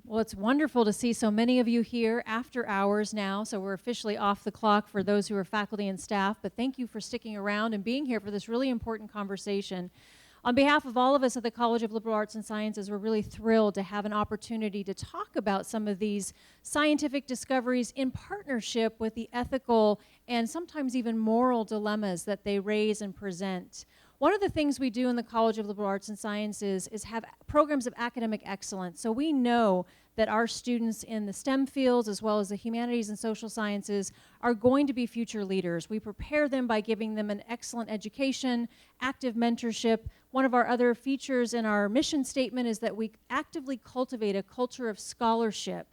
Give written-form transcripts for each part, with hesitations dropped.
Well, it's wonderful to see so many of you here after hours now, so we're officially off the clock for those who are faculty and staff, but thank you for sticking around and being here for this really important conversation. On behalf of all of us at the College of Liberal Arts and Sciences, we're really thrilled to have an opportunity to talk about some of these scientific discoveries in partnership with the ethical and sometimes even moral dilemmas that they raise and present. One of the things we do in the College of Liberal Arts and Sciences is have programs of academic excellence. So we know that our students in the STEM fields as well as the humanities and social sciences are going to be future leaders. We prepare them by giving them an excellent education, active mentorship. One of our other features in our mission statement is that we actively cultivate a culture of scholarship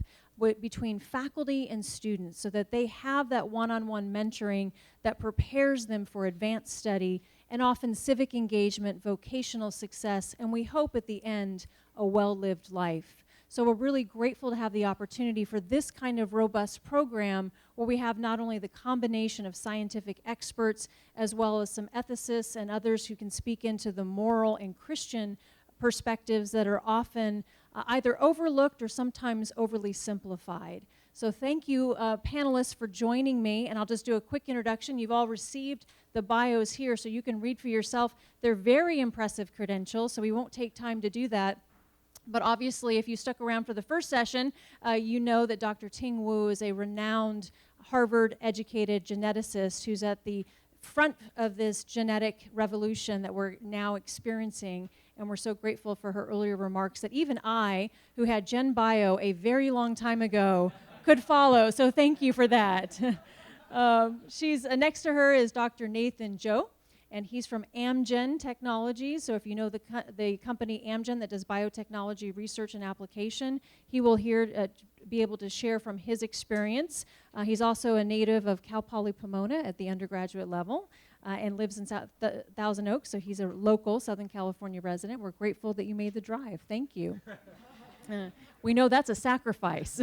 between faculty and students so that they have that one-on-one mentoring that prepares them for advanced study and often civic engagement, vocational success, and we hope at the end, a well-lived life. So we're really grateful to have the opportunity for this kind of robust program where we have not only the combination of scientific experts as well as some ethicists and others who can speak into the moral and Christian perspectives that are often either overlooked or sometimes overly simplified. So thank you, panelists, for joining me, and I'll just do a quick introduction. You've all received the bios here, so you can read for yourself. They're very impressive credentials, so we won't take time to do that. But obviously, if you stuck around for the first session, you know that Dr. Ting Wu is a renowned Harvard-educated geneticist who's at the front of this genetic revolution that we're now experiencing, and we're so grateful for her earlier remarks that even I, who had Gen Bio a very long time ago, could follow, so thank you for that. Next to her is Dr. Nathan Zhou, and he's from Amgen Technologies. So if you know the company Amgen that does biotechnology research and application, he will be able to share from his experience. He's also a native of Cal Poly Pomona at the undergraduate level and lives in Thousand Oaks, so he's a local Southern California resident. We're grateful that you made the drive. Thank you. We know that's a sacrifice.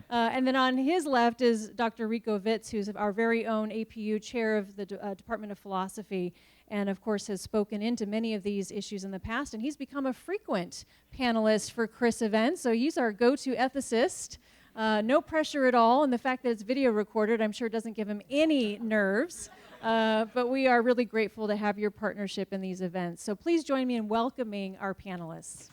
And then on his left is Dr. Rico Vitz, who's our very own APU chair of the Department of Philosophy, and of course has spoken into many of these issues in the past, and he's become a frequent panelist for CRIS events, so he's our go-to ethicist. No pressure at all, and the fact that it's video recorded, I'm sure doesn't give him any nerves, but we are really grateful to have your partnership in these events. So please join me in welcoming our panelists.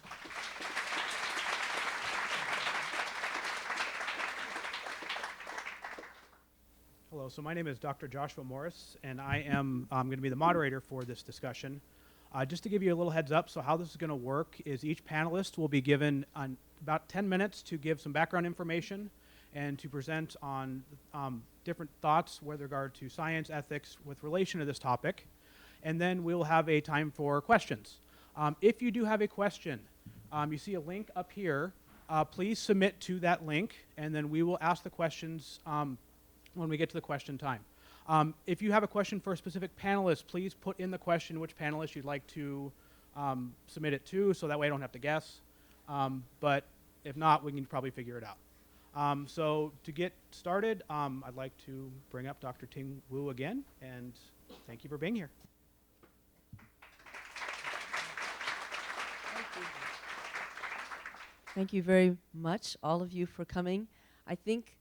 Hello, so my name is Dr. Joshua Morris, and I'm going to be the moderator for this discussion. Just to give you a little heads up, so how this is going to work is each panelist will be given about 10 minutes to give some background information and to present on different thoughts with regard to science, ethics, with relation to this topic. And then we'll have a time for questions. If you do have a question, you see a link up here. Please submit to that link, and then we will ask the questions when we get to the question time. If you have a question for a specific panelist, please put in the question which panelist you'd like to submit it to, so that way I don't have to guess. But if not, we can probably figure it out. So to get started, I'd like to bring up Dr. Ting Wu again, and thank you for being here. Thank you very much, all of you, for coming. I think,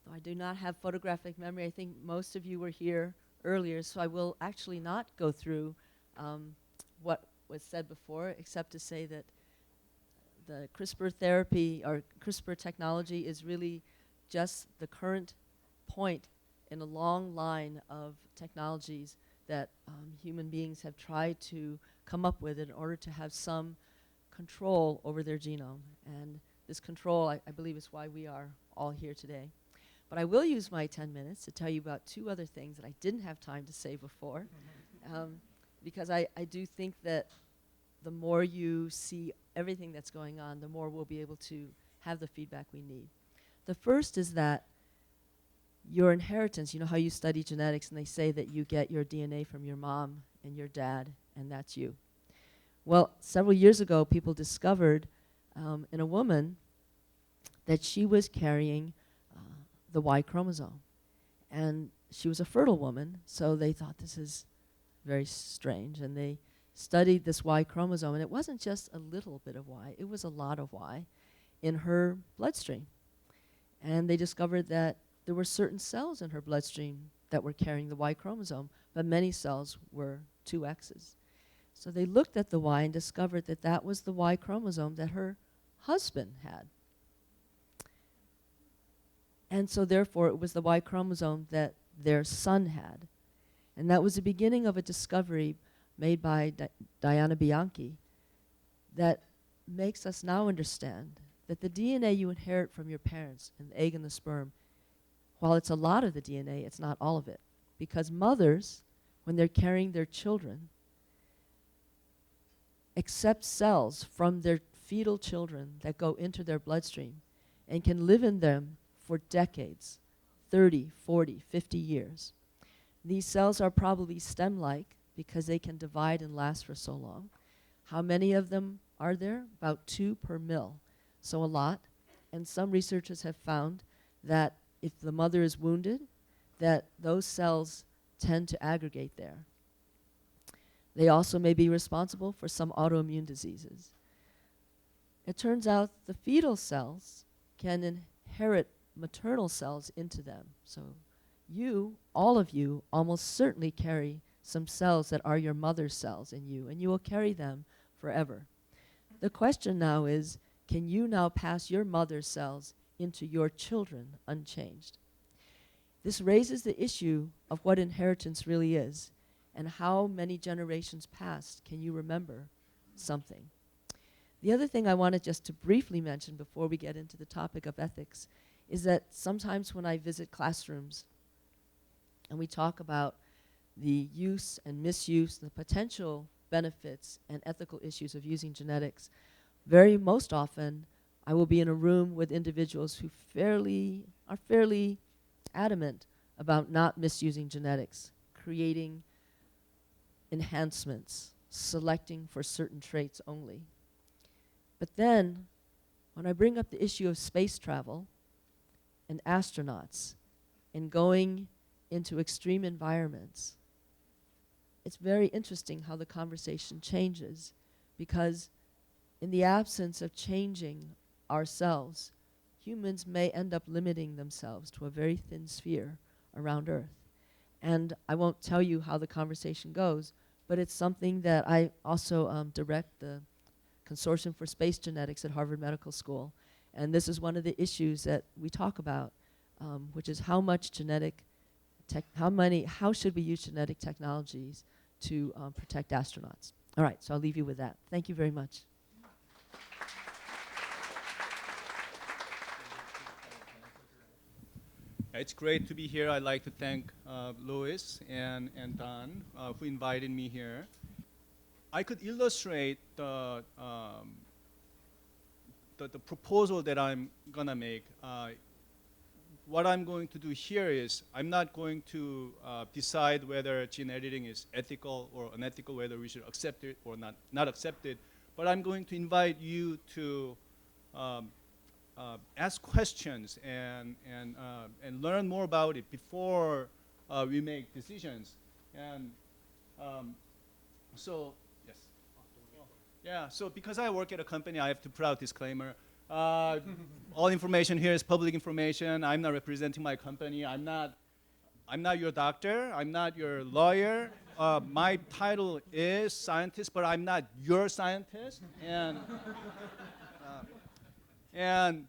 though I do not have photographic memory, I think most of you were here earlier, so I will actually not go through what was said before, except to say that the CRISPR therapy, or CRISPR technology, is really just the current point in a long line of technologies that human beings have tried to come up with in order to have some control over their genome. And this control, I believe, is why we are all here today. But I will use my 10 minutes to tell you about two other things that I didn't have time to say before, because I do think that the more you see everything that's going on, the more we'll be able to have the feedback we need. The first is that your inheritance, you know how you study genetics and they say that you get your DNA from your mom and your dad, and that's you. Well, several years ago, people discovered in a woman that she was carrying the Y chromosome. And she was a fertile woman, so they thought this is very strange. And they studied this Y chromosome, and it wasn't just a little bit of Y, it was a lot of Y. in her bloodstream. And they discovered that there were certain cells in her bloodstream that were carrying the Y chromosome, but many cells were 2Xs. So they looked at the Y and discovered that that was the Y chromosome that her husband had. And so therefore it was the Y chromosome that their son had. And that was the beginning of a discovery made by Diana Bianchi that makes us now understand that the DNA you inherit from your parents, and the egg and the sperm, while it's a lot of the DNA, it's not all of it. Because mothers, when they're carrying their children, accept cells from their fetal children that go into their bloodstream and can live in them for decades, 30, 40, 50 years. These cells are probably stem-like because they can divide and last for so long. How many of them are there? About 2 per mil, so a lot. And some researchers have found that if the mother is wounded, that those cells tend to aggregate there. They also may be responsible for some autoimmune diseases. It turns out the fetal cells can inherit maternal cells into them. So you, all of you, almost certainly carry some cells that are your mother's cells in you, and you will carry them forever. The question now is, can you now pass your mother's cells into your children unchanged? This raises the issue of what inheritance really is, and how many generations past can you remember something. The other thing I wanted just to briefly mention before we get into the topic of ethics is that sometimes when I visit classrooms and we talk about the use and misuse, the potential benefits and ethical issues of using genetics, most often I will be in a room with individuals who are fairly adamant about not misusing genetics, creating enhancements, selecting for certain traits only. But then, when I bring up the issue of space travel and astronauts and going into extreme environments, it's very interesting how the conversation changes, because in the absence of changing ourselves, humans may end up limiting themselves to a very thin sphere around Earth. And I won't tell you how the conversation goes, but it's something that I also direct the Consortium for Space Genetics at Harvard Medical School. And this is one of the issues that we talk about, which is how should we use genetic technologies to protect astronauts. All right, so I'll leave you with that. Thank you very much. It's great to be here. I'd like to thank Louis and Don who invited me here. I could illustrate the proposal that I'm going to make. What I'm going to do here is I'm not going to decide whether gene editing is ethical or unethical, whether we should accept it or not accept it, but I'm going to invite you to ask questions and learn more about it before we make decisions. And so, yes. Yeah, so because I work at a company, I have to put out disclaimer. All information here is public information. I'm not representing my company. I'm not your doctor. I'm not your lawyer. My title is scientist, but I'm not your scientist. And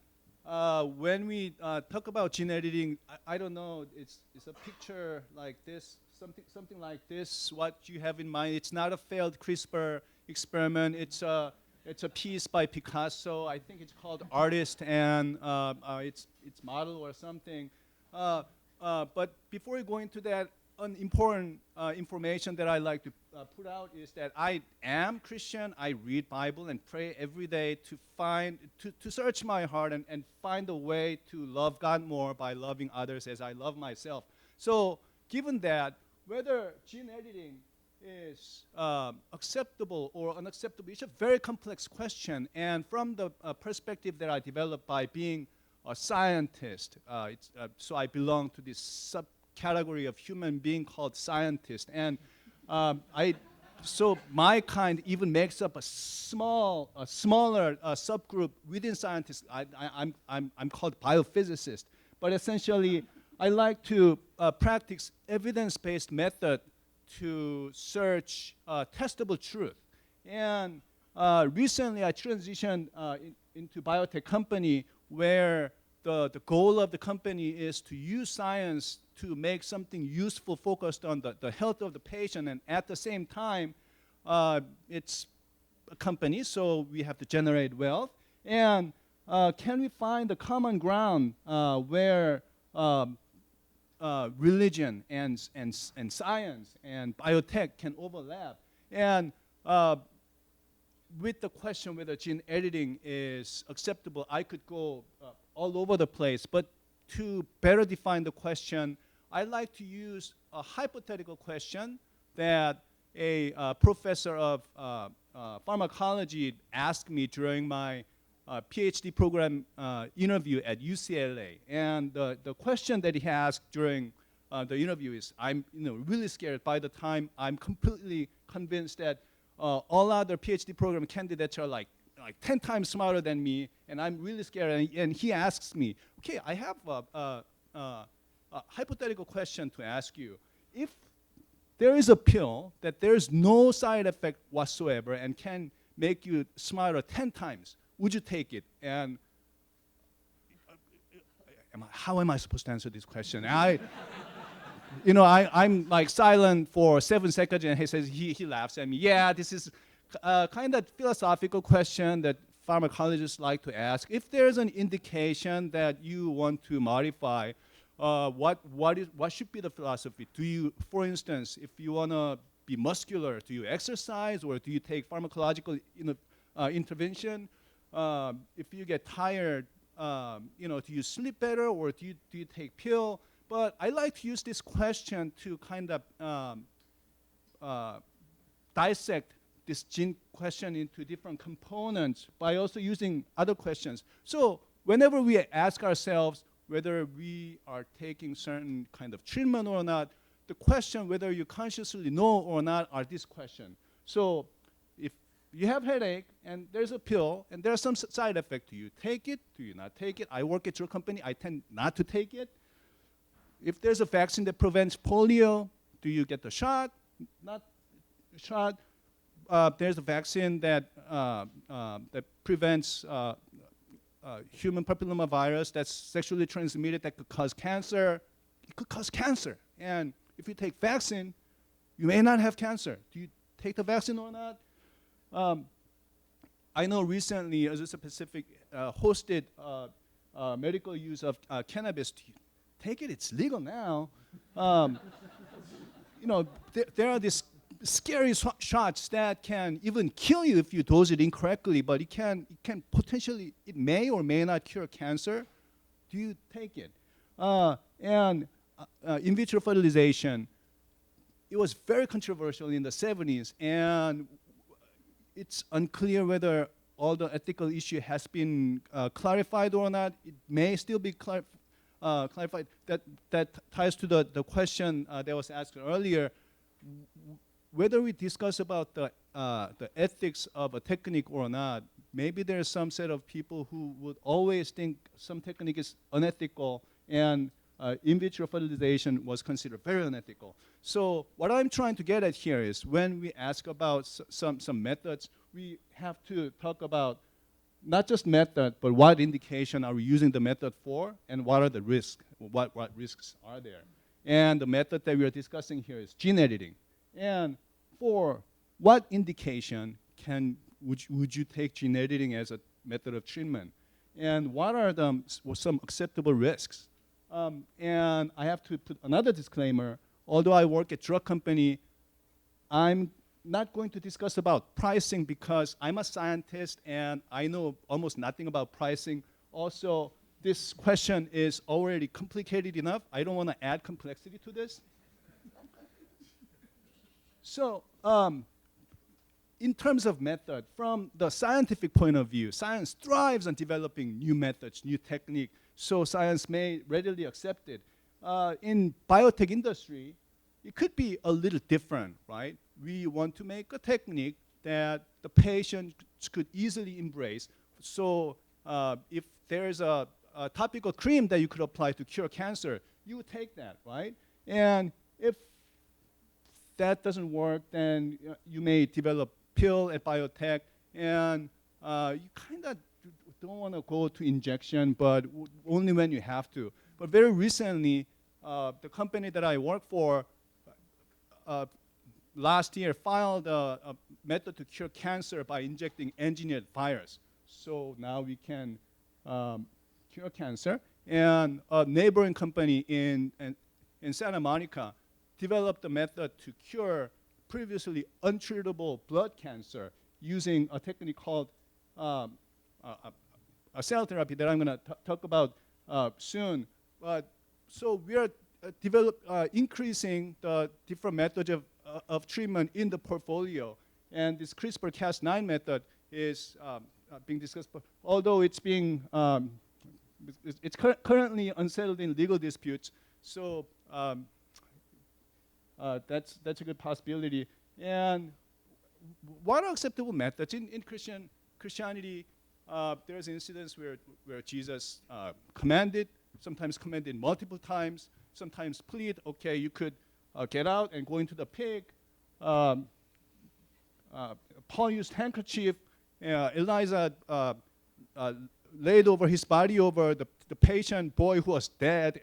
when we talk about gene editing, I don't know. It's a picture like this, something like this. What you have in mind? It's not a failed CRISPR experiment. It's a piece by Picasso. I think it's called Artist, and it's model or something. But before we go into that, an important information that I like to put out is that I am Christian. I read Bible and pray every day to search my heart and find a way to love God more by loving others as I love myself. So given that, whether gene editing is acceptable or unacceptable, it's a very complex question. And from the perspective that I developed by being a scientist, so I belong to this subcategory of human being called scientist. And I so my kind even makes up a smaller subgroup within scientists. I'm called biophysicist, but essentially I like to practice evidence-based method to search testable truth. And recently I transitioned into biotech company where the goal of the company is to use science to make something useful focused on the health of the patient, and at the same time, it's a company, so we have to generate wealth. And can we find the common ground where religion and science and biotech can overlap? And with the question whether gene editing is acceptable, I could go all over the place. But to better define the question, I like to use a hypothetical question that a professor of pharmacology asked me during my PhD program interview at UCLA. And the question that he asked during the interview is, I'm really scared by the time I'm completely convinced that all other PhD program candidates are like 10 times smarter than me, and I'm really scared. And he asks me, okay, I have a hypothetical question to ask you. If there is a pill that there's no side effect whatsoever and can make you smarter 10 times, would you take it? And how am I supposed to answer this question? I'm like silent for 7 seconds, and he says, he laughs at me. Yeah, this is kind of philosophical question that pharmacologists like to ask. If there's an indication that you want to modify, what should be the philosophy? Do you, for instance, if you want to be muscular, do you exercise, or do you take pharmacological intervention? If you get tired, do you sleep better, or do you take pill? But I like to use this question to kind of dissect this gene question into different components by also using other questions. So whenever we ask ourselves whether we are taking certain kind of treatment or not, the question whether you consciously know or not are this question. So if you have headache and there's a pill and there's some side effect, do you take it? Do you not take it? I work at your company. I tend not to take it. If there's a vaccine that prevents polio, do you get the shot? Not the shot. There's a vaccine that prevents human papillomavirus that's sexually transmitted that could cause cancer. It could cause cancer. And if you take vaccine, you may not have cancer. Do you take the vaccine or not? I know recently Azusa Pacific hosted medical use of cannabis. Take it, it's legal now. There are these scary shots that can even kill you if you dose it incorrectly, but it can potentially, it may or may not cure cancer. Do you take it? And in vitro fertilization, it was very controversial in the 70s, and it's unclear whether all the ethical issue has been clarified or not. It may still be clarified. That ties to the question that was asked earlier, whether we discuss about the ethics of a technique or not. Maybe there's some set of people who would always think some technique is unethical, and in vitro fertilization was considered very unethical. So what I'm trying to get at here is when we ask about some methods, we have to talk about not just method, but what indication are we using the method for, and what are the risks? What risks are there? And the method that we are discussing here is gene editing. And for what indication would you take gene editing as a method of treatment? And what are some acceptable risks? And I have to put another disclaimer. Although I work at drug company, I'm not going to discuss about pricing because I'm a scientist and I know almost nothing about pricing. Also, this question is already complicated enough. I don't want to add complexity to this. So, in terms of method, from the scientific point of view, science thrives on developing new methods, new technique, so science may readily accept it. In biotech industry, it could be a little different, right? We want to make a technique that the patient could easily embrace. So if there's a topical cream that you could apply to cure cancer, you would take that, right? And if that doesn't work, then you may develop pill at biotech, and you kind of don't want to go to injection, but only when you have to. But very recently, the company that I work for last year filed a method to cure cancer by injecting engineered virus. So now we can cure cancer. And a neighboring company in Santa Monica developed a method to cure previously untreatable blood cancer using a technique called a cell therapy that I'm going to talk about soon. So we are increasing the different methods of treatment in the portfolio. And this CRISPR-Cas9 method is being discussed, although it's being it's currently unsettled in legal disputes. So that's a good possibility. And what are acceptable methods in Christianity? There's incidents where Jesus commanded, sometimes commanded multiple times, sometimes plead, okay, you could get out and go into the pig. Paul used handkerchief. Eliza laid over his body over the patient boy who was dead.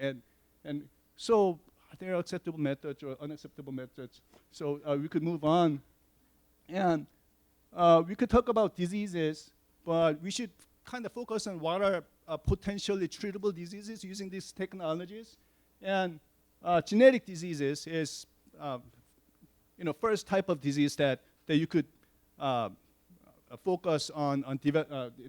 And so there are acceptable methods or unacceptable methods. So we could move on. And we could talk about diseases, but we should kind of focus on what are potentially treatable diseases using these technologies. And genetic diseases is, first type of disease that you could focus on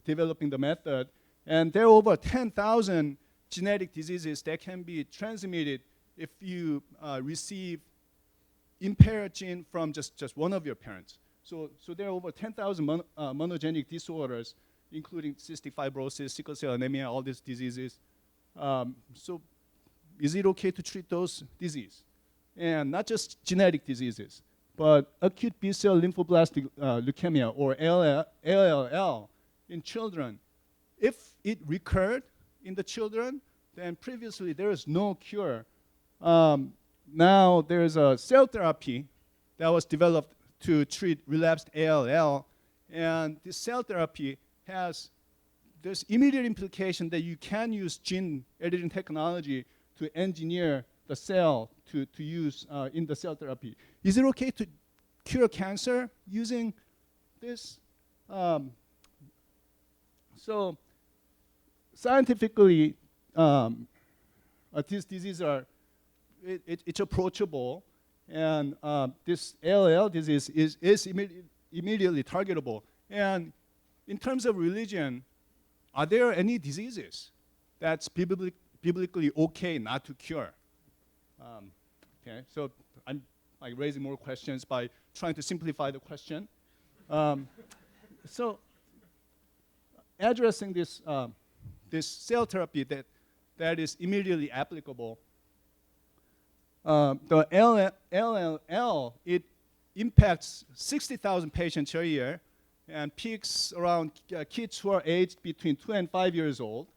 developing the method. And there are over 10,000 genetic diseases that can be transmitted if you receive impaired gene from just one of your parents. So there are over 10,000 monogenic disorders, including cystic fibrosis, sickle cell anemia, all these diseases. So is it okay to treat those diseases? And not just genetic diseases, but acute B-cell lymphoblastic leukemia, or ALL, in children. If it recurred in the children, then previously there is no cure. Now there's a cell therapy that was developed to treat relapsed ALL, and this cell therapy there's immediate implication that you can use gene editing technology to engineer the cell to use in the cell therapy. Is it okay to cure cancer using this? So scientifically, these diseases it's approachable, and this ALL disease is immediately targetable. And in terms of religion, are there any diseases that's biblically okay not to cure? Okay, so I'm raising more questions by trying to simplify the question. So addressing this cell therapy that is immediately applicable, the LLL, it impacts 60,000 patients a year and peaks around kids who are aged between 2 and 5 years old.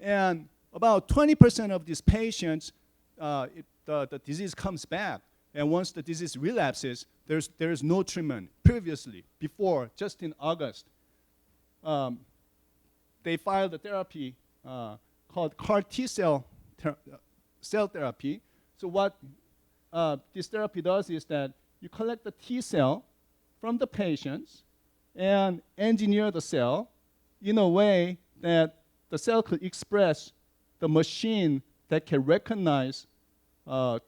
And about 20% of these patients, the disease comes back. And once the disease relapses, there's no treatment. Before, just in August, they filed a therapy called CAR T-cell cell therapy. So what this therapy does is that you collect the T cell from the patients and engineer the cell in a way that the cell could express the machine that can recognize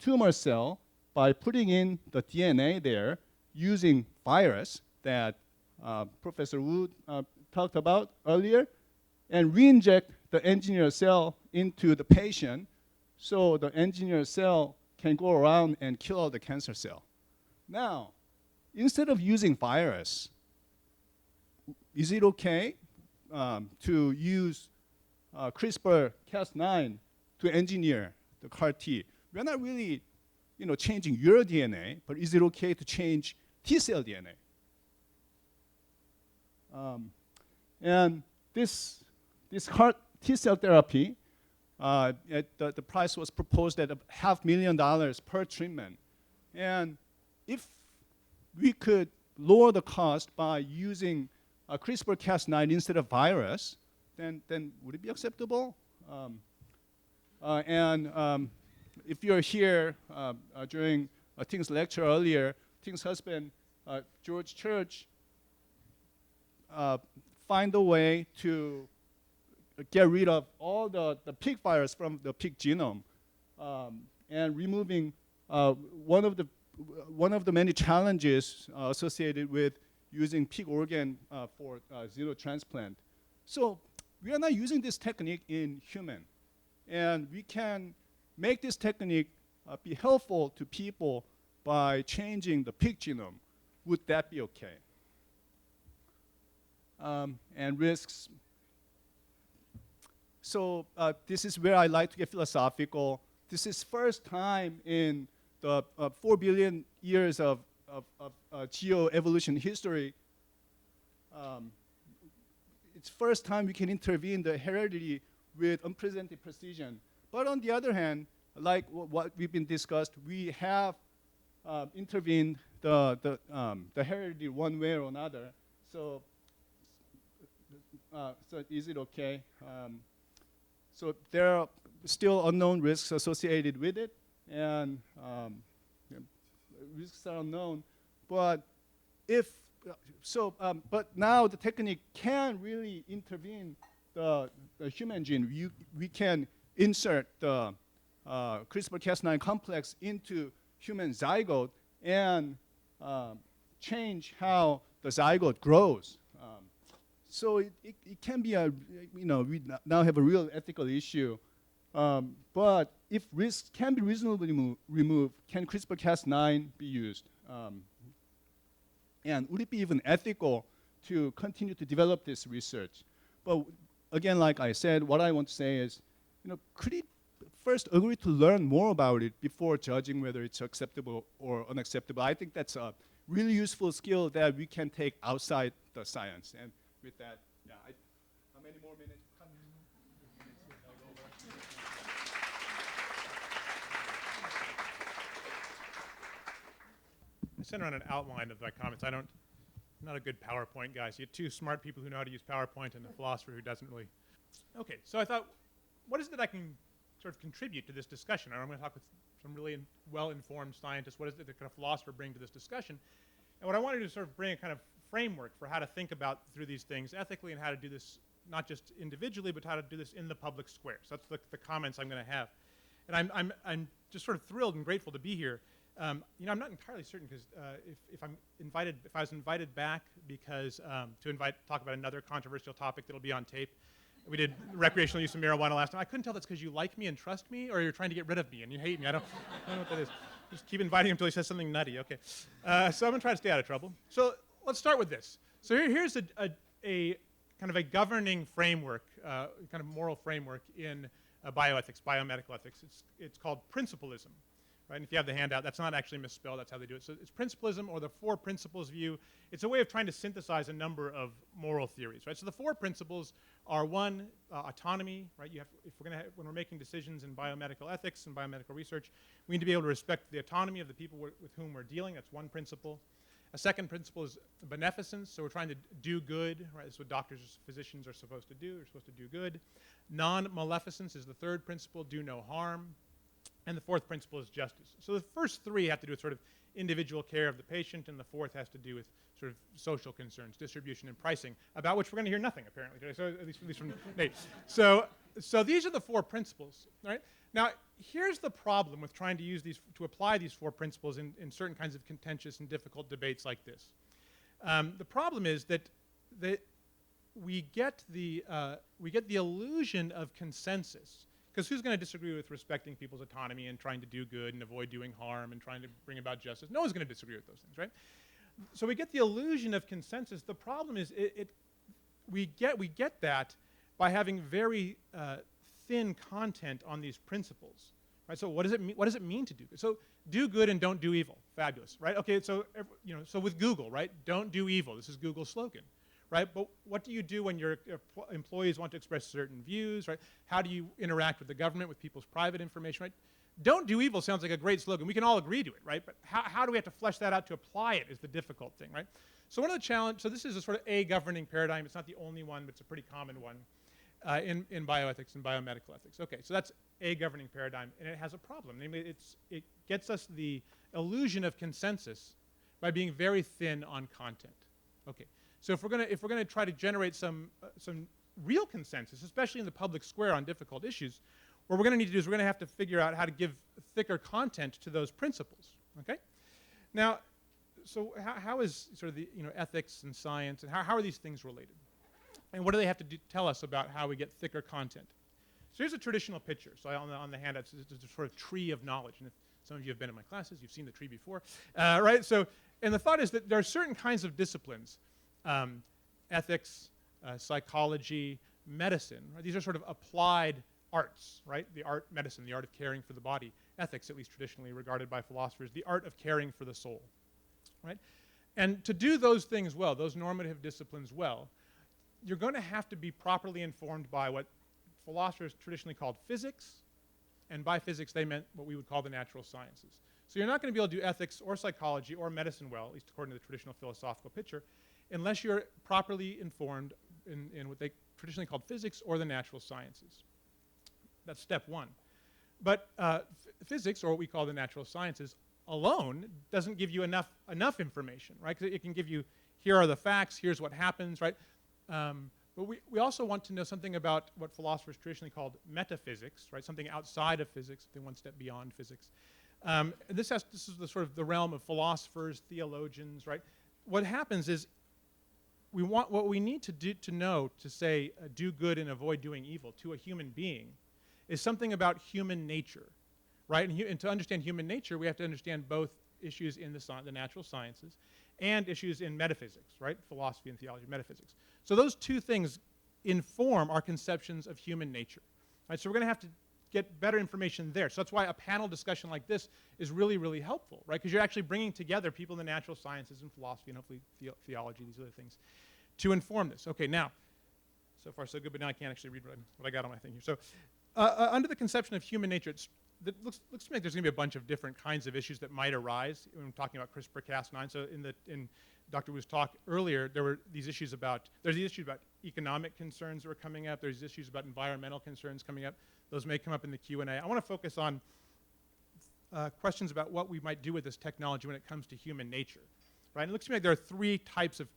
tumor cell by putting in the DNA there using virus that Professor Wu talked about earlier, and re-inject the engineered cell into the patient so the engineered cell can go around and kill all the cancer cell. Now, instead of using virus, is it okay to use CRISPR-Cas9 to engineer the CAR T? We're not really changing your DNA, but is it okay to change T-cell DNA? And this CAR T-cell therapy, the price was proposed at $500,000 per treatment. And if we could lower the cost by using CRISPR-Cas9 instead of virus, then would it be acceptable? If you're here during Ting's lecture earlier, Ting's husband, George Church, find a way to get rid of all the pig virus from the pig genome, and removing one of the many challenges associated with using pig organ for xenotransplant. So we are not using this technique in human, and we can make this technique be helpful to people by changing the pig genome. Would that be okay? And risks. So this is where I like to get philosophical. This is first time in the 4 billion years of geo-evolution history. It's first time we can intervene the heredity with unprecedented precision. But on the other hand, like what we've been discussed, we have intervened the heredity one way or another. So is it okay? So there are still unknown risks associated with it, and risks are unknown. But but now the technique can really intervene the human gene. We can insert the CRISPR-Cas9 complex into human zygote and change how the zygote grows. So it can be we now have a real ethical issue. But if risks can be reasonably removed, can CRISPR-Cas9 be used? And would it be even ethical to continue to develop this research? But again, like I said, what I want to say is, could it first agree to learn more about it before judging whether it's acceptable or unacceptable? I think that's a really useful skill that we can take outside the science. And with that, yeah, how many more minutes? I sent around an outline of my comments. I'm not a good PowerPoint guy. So you have two smart people who know how to use PowerPoint and a philosopher who doesn't really. Okay, so I thought, what is it that I can sort of contribute to this discussion? I'm going to talk with some really well-informed scientists. What is it that can a philosopher bring to this discussion? And what I wanted to sort of bring a kind of framework for how to think about through these things ethically and how to do this not just individually, but how to do this in the public square. So that's the comments I'm going to have. And I'm just sort of thrilled and grateful to be here. I'm not entirely certain because if I was invited back because to talk about another controversial topic that'll be on tape. We did recreational use of marijuana last time. I couldn't tell that's because you like me and trust me, or you're trying to get rid of me and you hate me. I don't know what that is. Just keep inviting him until he says something nutty. Okay. So I'm going to try to stay out of trouble. So let's start with this. So here's a kind of a governing framework, kind of moral framework in bioethics, biomedical ethics. It's called Principalism. Right? And if you have the handout, that's not actually misspelled. That's how they do it. So it's Principalism, or the four principles view. It's a way of trying to synthesize a number of moral theories. Right? So the four principles are, one, autonomy. Right? When we're making decisions in biomedical ethics and biomedical research, we need to be able to respect the autonomy of the people with whom we're dealing. That's one principle. A second principle is beneficence. So we're trying to do good. Right? That's what doctors, physicians are supposed to do. They're supposed to do good. Non-maleficence is the third principle. Do no harm. And the fourth principle is justice. So the first three have to do with sort of individual care of the patient, and the fourth has to do with sort of social concerns, distribution and pricing, about which we're going to hear nothing apparently today. So at least from Nate. So these are the four principles. Right? Now here's the problem with trying to apply these four principles in certain kinds of contentious and difficult debates like this. The problem is that we get the illusion of consensus. Because who's going to disagree with respecting people's autonomy and trying to do good and avoid doing harm and trying to bring about justice? No one's going to disagree with those things, right? So we get the illusion of consensus. The problem is we get that by having very thin content on these principles, right? So what does it mean? What does it mean to do good? So do good and don't do evil. Fabulous, right? Okay, so so with Google, right? Don't do evil. This is Google's slogan, right? But what do you do when your employees want to express certain views, right? How do you interact with the government, with people's private information, right? Don't do evil sounds like a great slogan. We can all agree to it, right? But how do we have to flesh that out to apply it is the difficult thing, right? So one of the challenges, so this is a sort of a governing paradigm. It's not the only one, but it's a pretty common one in bioethics and biomedical ethics. Okay, so that's a governing paradigm, and it has a problem. Namely, it gets us the illusion of consensus by being very thin on content. Okay, so if we're gonna try to generate some real consensus, especially in the public square on difficult issues, what we're going to need to do is we're going to have to figure out how to give thicker content to those principles. Okay, now, so how is sort of the ethics and science and how are these things related, and what do they have to tell us about how we get thicker content? So here's a traditional picture. So on the handouts, it's a sort of tree of knowledge, and if some of you have been in my classes, you've seen the tree before, right? So, and the thought is that there are certain kinds of disciplines, ethics, psychology, medicine. Right? These are sort of applied arts, right? The art, medicine, the art of caring for the body. Ethics, at least traditionally regarded by philosophers, the art of caring for the soul, right? And to do those things well, those normative disciplines well, you're going to have to be properly informed by what philosophers traditionally called physics, and by physics they meant what we would call the natural sciences. So you're not going to be able to do ethics or psychology or medicine well, at least according to the traditional philosophical picture, unless you're properly informed in what they traditionally called physics or the natural sciences. That's step one. But physics, or what we call the natural sciences, alone doesn't give you enough information, right? Because it can give you, here are the facts, here's what happens, right? But we also want to know something about what philosophers traditionally called metaphysics, right? Something outside of physics, something one step beyond physics. This is the sort of the realm of philosophers, theologians, right? What happens is what we need to know to say do good and avoid doing evil to a human being is something about human nature, right? And to understand human nature, we have to understand both issues in the natural sciences and issues in metaphysics, right? Philosophy and theology, metaphysics. So those two things inform our conceptions of human nature, right? So we're going to have to get better information there. So that's why a panel discussion like this is really, really helpful, right? Because you're actually bringing together people in the natural sciences and philosophy and hopefully theology, these other things, to inform this. Okay, now, so far so good, but now I can't actually read what I got on my thing here. So under the conception of human nature, it looks to me like there's going to be a bunch of different kinds of issues that might arise when we're talking about CRISPR-Cas9. So in Dr. Wu's talk earlier, there's these issues about economic concerns that were coming up. There's issues about environmental concerns coming up. Those may come up in the Q&A. I want to focus on questions about what we might do with this technology when it comes to human nature, right? And it looks to me like there are three types of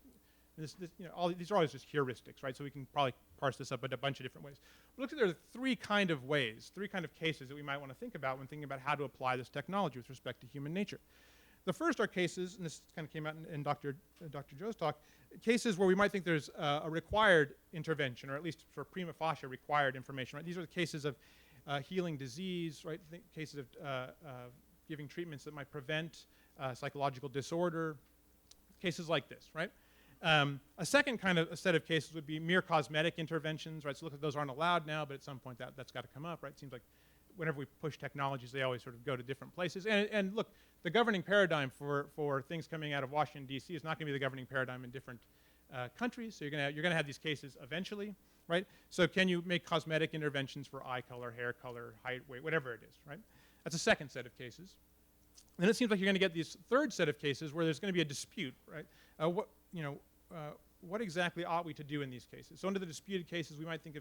these are always just heuristics, right? So we can probably parse this up in a bunch of different ways. But looks like there are three kind of ways, three kind of cases that we might want to think about when thinking about how to apply this technology with respect to human nature. The first are cases, and this kind of came out in Dr. Joe's talk, cases where we might think there's a required intervention, or at least for prima facie required information, right? These are the cases of healing disease, right? Cases of giving treatments that might prevent psychological disorder, cases like this, right? A second kind of a set of cases would be mere cosmetic interventions, right? So look, those aren't allowed now, but at some point that's got to come up, right? It seems like whenever we push technologies, they always sort of go to different places. And look, the governing paradigm for things coming out of Washington, D.C. is not going to be the governing paradigm in different countries. So you're going to have these cases eventually, right? So can you make cosmetic interventions for eye color, hair color, height, weight, whatever it is, right? That's a second set of cases. Then it seems like you're going to get this third set of cases where there's going to be a dispute, right? What exactly ought we to do in these cases? So under the disputed cases, we might think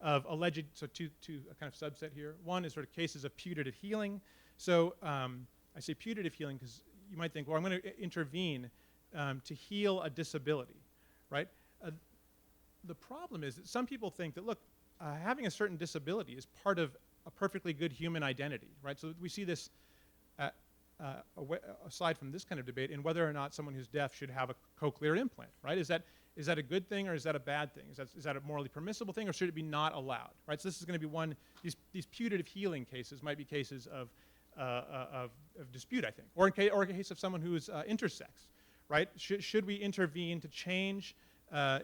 of alleged, so two a kind of subset here. One is sort of cases of putative healing. So I say putative healing because you might think, well, I'm going to intervene to heal a disability, right? The problem is that some people think that, look, having a certain disability is part of a perfectly good human identity, right? So we see this aside from this kind of debate in whether or not someone who's deaf should have a cochlear implant, right? Is that a good thing or is that a bad thing? Is that a morally permissible thing or should it be not allowed, right? So this is going to be these putative healing cases might be cases of dispute, I think, or a case of someone who is intersex, right? Should we intervene to change the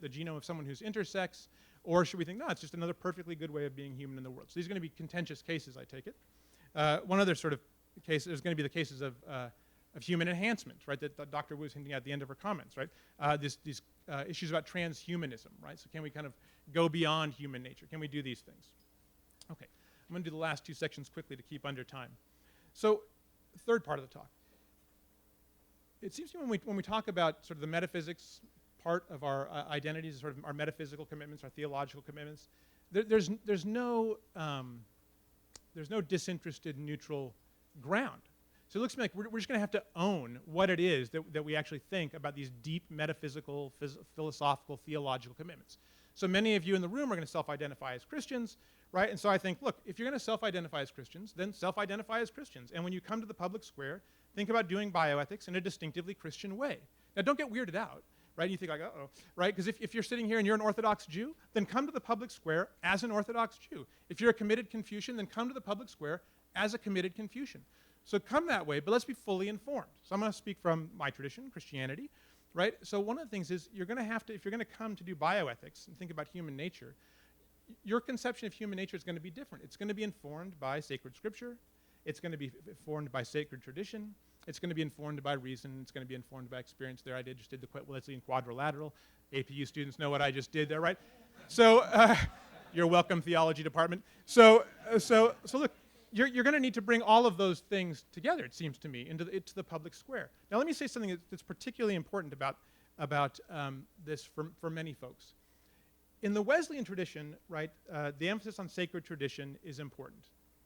genome of someone who's intersex, Or should we think, no, it's just another perfectly good way of being human in the world? So these are going to be contentious cases, I take it. One other sort of case is going to be the cases of human enhancement, right, that Dr. Wu was hinting at the end of her comments, right? These issues about transhumanism, right? So can we kind of go beyond human nature? Can we do these things? Okay, I'm going to do the last two sections quickly to keep under time. So, third part of the talk. It seems to me when we talk about sort of the metaphysics part of our identities, sort of our metaphysical commitments, our theological commitments, there's no disinterested, neutral ground. So it looks to me like we're just going to have to own what it is that we actually think about these deep metaphysical, philosophical, theological commitments. So many of you in the room are going to self-identify as Christians, right? And so I think, look, if you're going to self-identify as Christians, then self-identify as Christians. And when you come to the public square, think about doing bioethics in a distinctively Christian way. Now, don't get weirded out, right? You think like, uh-oh, right? Because if you're sitting here and you're an Orthodox Jew, then come to the public square as an Orthodox Jew. If you're a committed Confucian, then come to the public square as a committed Confucian. So come that way, but let's be fully informed. So I'm going to speak from my tradition, Christianity, right? So one of the things is you're going to have to, if you're going to come to do bioethics and think about human nature, your conception of human nature is going to be different. It's going to be informed by sacred scripture. It's going to be informed by sacred tradition. It's going to be informed by reason. It's going to be informed by experience. There I just did the Wesleyan quadrilateral. APU students know what I just did there, right? So you're welcome, theology department. So look, you're going to need to bring all of those things together, it seems to me, into the public square. Now let me say something that's particularly important about this for many folks. In the Wesleyan tradition, right, the emphasis on sacred tradition is important.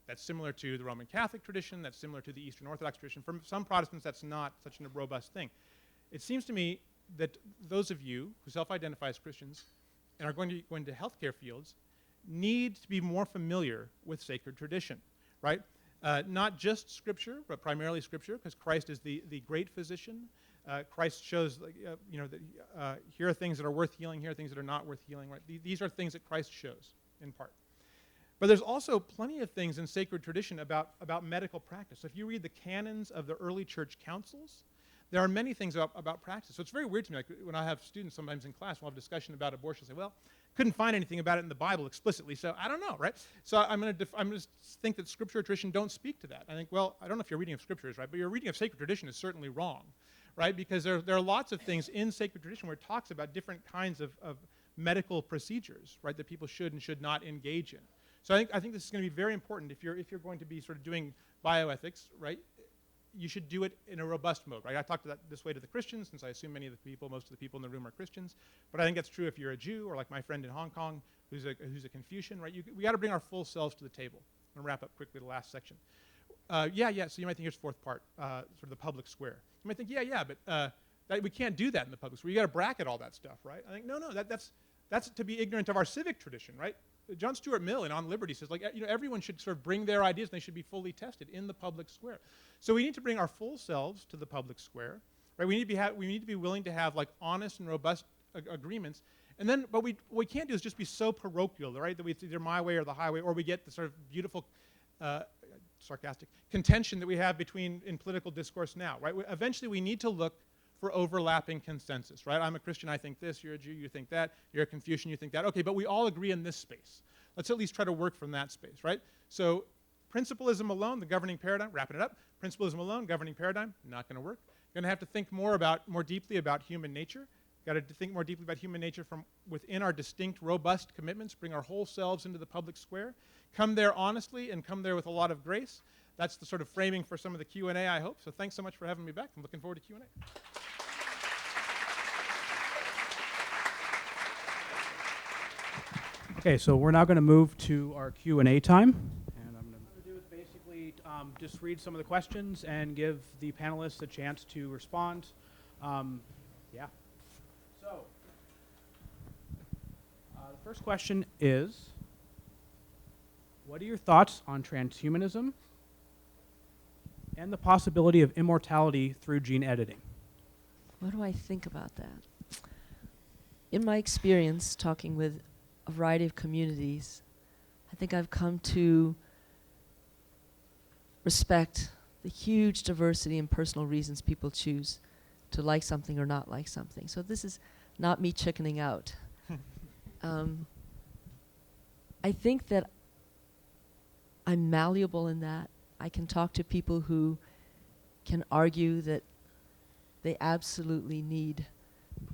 That's similar to the Roman Catholic tradition. That's similar to the Eastern Orthodox tradition. For some Protestants, that's not such a robust thing. It seems to me that those of you who self-identify as Christians and are going to healthcare fields need to be more familiar with sacred tradition, right? Not just Scripture, but primarily Scripture, because Christ is the great physician. Christ shows, that here are things that are worth healing, here are things that are not worth healing. Right? These are things that Christ shows, in part. But there's also plenty of things in sacred tradition about medical practice. So if you read the canons of the early church councils, there are many things about practice. So it's very weird to me. Like when I have students sometimes in class, we'll have a discussion about abortion. Say, well, couldn't find anything about it in the Bible explicitly, so I don't know, right? So I'm going to think that Scripture or tradition don't speak to that. I think, well, I don't know if your reading of Scripture is right, but your reading of sacred tradition is certainly wrong, right? Because there are lots of things in sacred tradition where it talks about different kinds of medical procedures, right, that people should and should not engage in. So I think this is going to be very important if you're going to be sort of doing bioethics, right? You should do it in a robust mode, right? I talked about this way to the Christians, since I assume most of the people in the room are Christians. But I think that's true if you're a Jew, or like my friend in Hong Kong, who's a Confucian, right? We got to bring our full selves to the table. I'm going to wrap up quickly the last section. So you might think here's the fourth part, sort of the public square. You might think, but we can't do that in the public square. You got to bracket all that stuff, right? I think, no, that's to be ignorant of our civic tradition, right? John Stuart Mill in On Liberty says, everyone should sort of bring their ideas, and they should be fully tested in the public square. So we need to bring our full selves to the public square, right? We need to be willing to have like honest and robust agreements, and then, but what we can't do is just be so parochial, right? That it's either my way or the highway, or we get the sort of beautiful, sarcastic contention that we have in political discourse now, right? Eventually, we need to look for overlapping consensus, right? I'm a Christian, I think this. You're a Jew, you think that. You're a Confucian, you think that. Okay, but we all agree in this space. Let's at least try to work from that space, right? So principalism alone, the governing paradigm, wrapping it up. Principalism alone, governing paradigm, not going to work. Going to have to think more deeply about human nature. Got to think more deeply about human nature from within our distinct, robust commitments, bring our whole selves into the public square. Come there honestly and come there with a lot of grace. That's the sort of framing for some of the Q&A, I hope. So thanks so much for having me back. I'm looking forward to Q&A. Okay, so we're now going to move to our Q&A time. And I'm going to do is basically just read some of the questions and give the panelists a chance to respond. Yeah. So, the first question is, what are your thoughts on transhumanism and the possibility of immortality through gene editing? What do I think about that? In my experience talking with a variety of communities, I think I've come to respect the huge diversity and personal reasons people choose to like something or not like something. So this is not me chickening out. I think that I'm malleable in that. I can talk to people who can argue that they absolutely need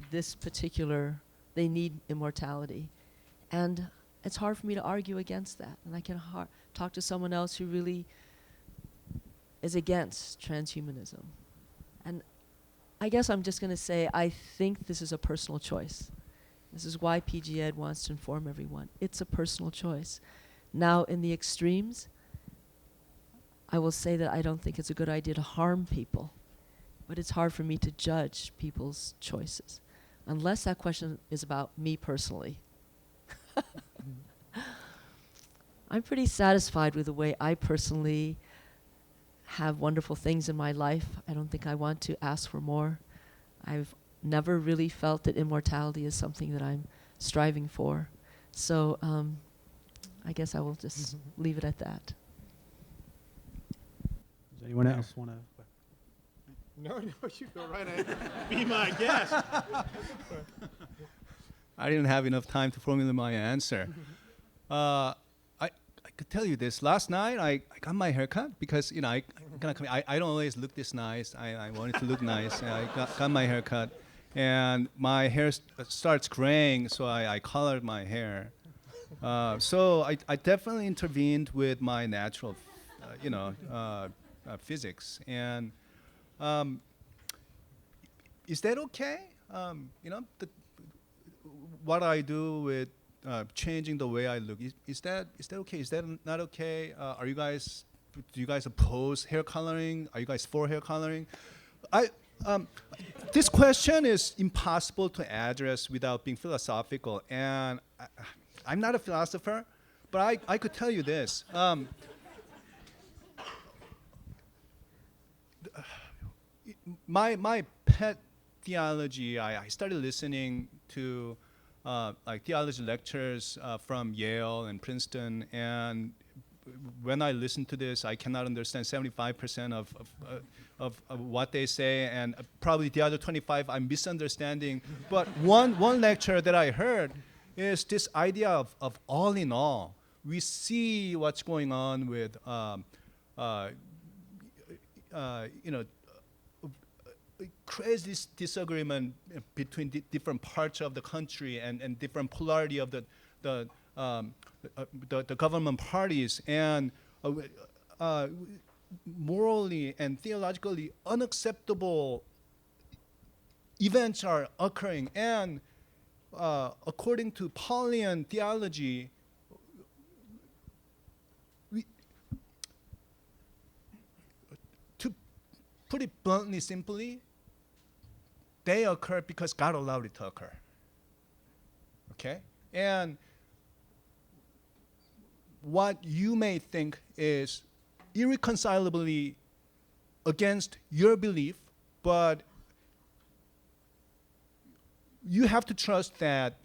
this particular, they need immortality. And it's hard for me to argue against that. And I can talk to someone else who really is against transhumanism. And I guess I'm just going to say I think this is a personal choice. This is why PG Ed wants to inform everyone. It's a personal choice. Now, in the extremes, I will say that I don't think it's a good idea to harm people, but it's hard for me to judge people's choices, unless that question is about me personally. I'm pretty satisfied with the way I personally have wonderful things in my life. I don't think I want to ask for more. I've never really felt that immortality is something that I'm striving for. So I guess I will just leave it at that. Does anyone else want to? No, you go right ahead. Be my guest. I didn't have enough time to formulate my answer. I could tell you this. Last night, I got my haircut because, you know, I don't always look this nice. I wanted to look nice. And I got my haircut. And my hair starts graying, so I colored my hair. So I definitely intervened with my natural, physics. And is that okay? What I do with changing the way I look, is that okay? Is that not okay? Do you guys oppose hair coloring? Are you guys for hair coloring? This question is impossible to address without being philosophical, and I'm not a philosopher, but I could tell you this. My pet theology, I started listening to like theology lectures from Yale and Princeton, and when I listen to this, I cannot understand 75% of what they say, and probably the other 25 I'm misunderstanding. But one lecture that I heard is this idea of all in all. We see what's going on with crazy disagreement between different parts of the country and different polarity of the government parties, and morally and theologically unacceptable events are occurring. And according to Paulian theology, to put it bluntly, simply, they occur because God allowed it to occur. Okay? And what you may think is irreconcilably against your belief, but you have to trust that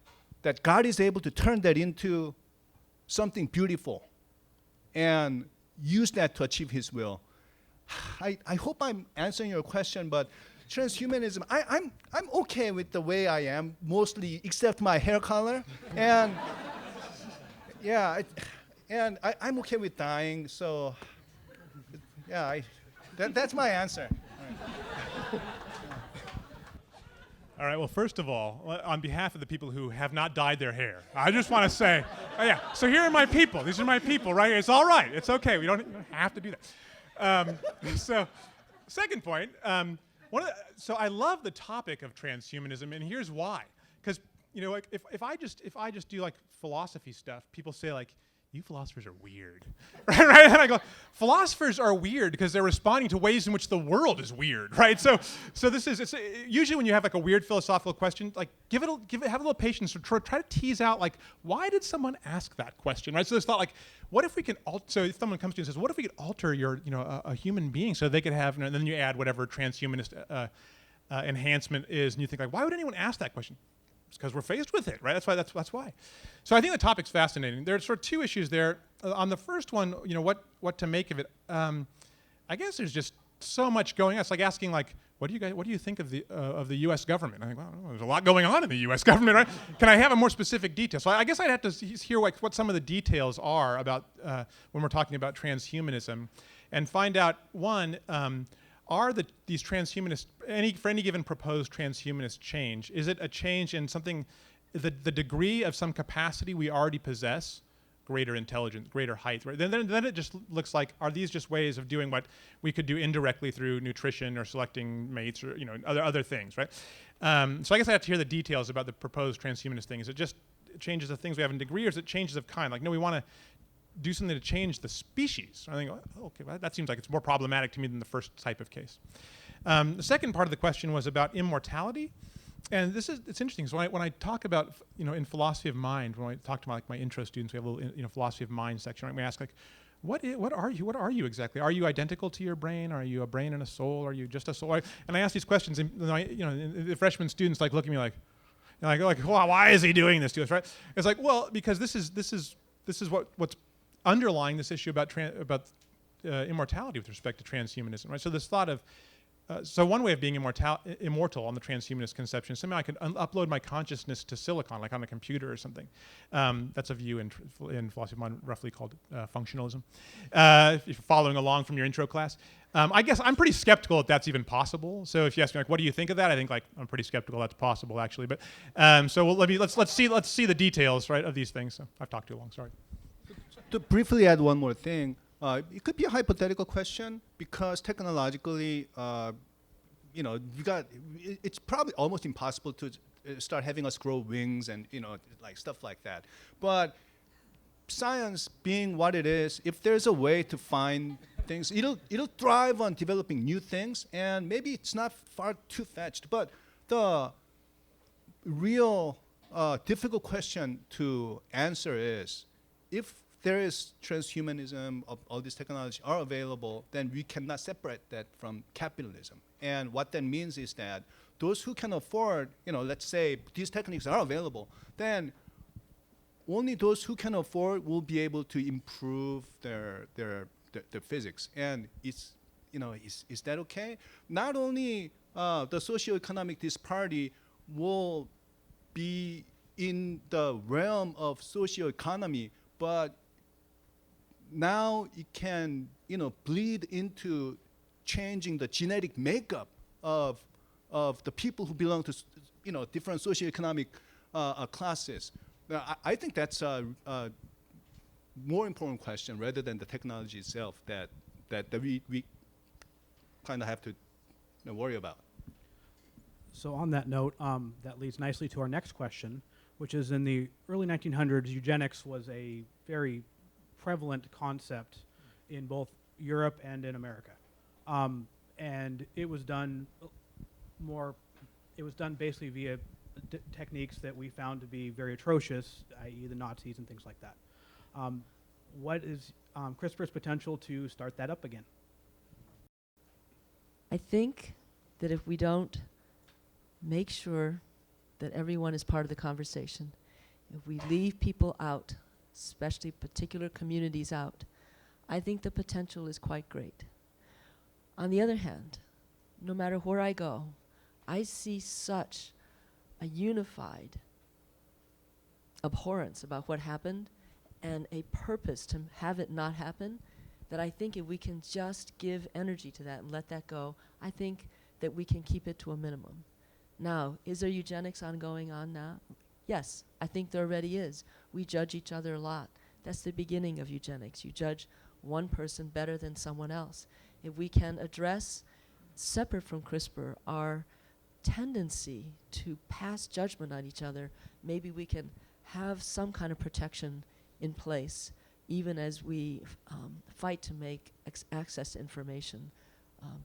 God is able to turn that into something beautiful and use that to achieve His will. I hope I'm answering your question, but transhumanism, I'm okay with the way I am, mostly except my hair color, and yeah, and I'm okay with dying. So yeah, that's my answer. All right, well, first of all, on behalf of the people who have not dyed their hair, I just want to say, so here are my people. These are my people right here. It's all right. It's okay. We don't have to do that. So, second point, so I love the topic of transhumanism, and here's why. Because, like, if I just do like philosophy stuff, people say like, you philosophers are weird, right? And I go, philosophers are weird because they're responding to ways in which the world is weird, right? So it's usually when you have like a weird philosophical question, like have a little patience to try to tease out like, why did someone ask that question, right? So it's thought like, what if we can so if someone comes to you and says, what if we could alter your, a human being so they could have, and then you add whatever transhumanist enhancement is, and you think like, why would anyone ask that question? It's because we're faced with it, right? That's why. So I think the topic's fascinating. There are sort of two issues there. On the first one, what to make of it. I guess there's just so much going on. It's like asking like, what do you think of the U.S. government? I think, well, there's a lot going on in the U.S. government, right? Can I have a more specific detail? So I guess I'd have to hear what some of the details are about when we're talking about transhumanism, and find out, one, are these transhumanists, for any given proposed transhumanist change, is it a change in something, the degree of some capacity we already possess, greater intelligence, greater height, right? Then it just looks like, are these just ways of doing what we could do indirectly through nutrition or selecting mates or other things, right? So I guess I have to hear the details about the proposed transhumanist thing. Is it just changes of things we have in degree, or is it changes of kind? Like, no, we want to do something to change the species. I think, oh, okay, well, that seems like it's more problematic to me than the first type of case. The second part of the question was about immortality. And it's interesting. So when I talk about, in philosophy of mind, when I talk to my intro students, we have a little, philosophy of mind section, right? We ask, like, what are you? What are you exactly? Are you identical to your brain? Are you a brain and a soul? Are you just a soul? And I ask these questions, and the freshman students look at me like, why is he doing this to us, right? It's like, well, because this is what's underlying this issue about immortality with respect to transhumanism, right? So this thought of so one way of being immortal on the transhumanist conception is somehow I could upload my consciousness to silicon, like on a computer or something. That's a view in philosophy of mind roughly called functionalism. If you're following along from your intro class. I guess I'm pretty skeptical that that's even possible. So if you ask me, like, what do you think of that? I think, like, I'm pretty skeptical that's possible, actually. But so let's see the details, right, of these things. So I've talked too long. Sorry. To briefly add one more thing, it could be a hypothetical question because technologically, it's probably almost impossible to start having us grow wings and like stuff like that. But science being what it is, if there's a way to find things, it'll thrive on developing new things, and maybe it's not far too fetched. But the real difficult question to answer is, if there is transhumanism, all these technologies are available, then we cannot separate that from capitalism. And what that means is that those who can afford, let's say these techniques are available, then only those who can afford will be able to improve their physics. And is that okay? Not only the socioeconomic disparity will be in the realm of socioeconomy, but now it can, bleed into changing the genetic makeup of the people who belong to, different socioeconomic classes. Now, I think that's a more important question rather than the technology itself that we kind of have to worry about. So on that note, that leads nicely to our next question, which is, in the early 1900s, eugenics was a very prevalent concept in both Europe and in America. And it was done basically via techniques that we found to be very atrocious, i.e. the Nazis and things like that. What is CRISPR's potential to start that up again? I think that if we don't make sure that everyone is part of the conversation, if we leave people out, especially particular communities out, I think the potential is quite great. On the other hand, no matter where I go, I see such a unified abhorrence about what happened and a purpose to have it not happen, that I think if we can just give energy to that and let that go, I think that we can keep it to a minimum. Now, is there eugenics going on now? Yes, I think there already is. We judge each other a lot. That's the beginning of eugenics. You judge one person better than someone else. If we can address, separate from CRISPR, our tendency to pass judgment on each other, maybe we can have some kind of protection in place, even as we fight to make access to information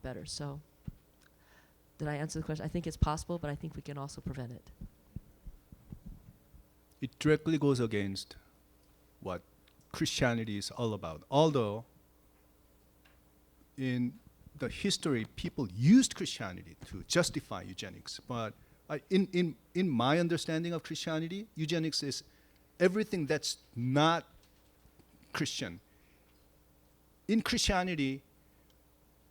better. So, did I answer the question? I think it's possible, but I think we can also prevent it. It directly goes against what Christianity is all about. Although in the history, people used Christianity to justify eugenics. But in my understanding of Christianity, eugenics is everything that's not Christian. In Christianity,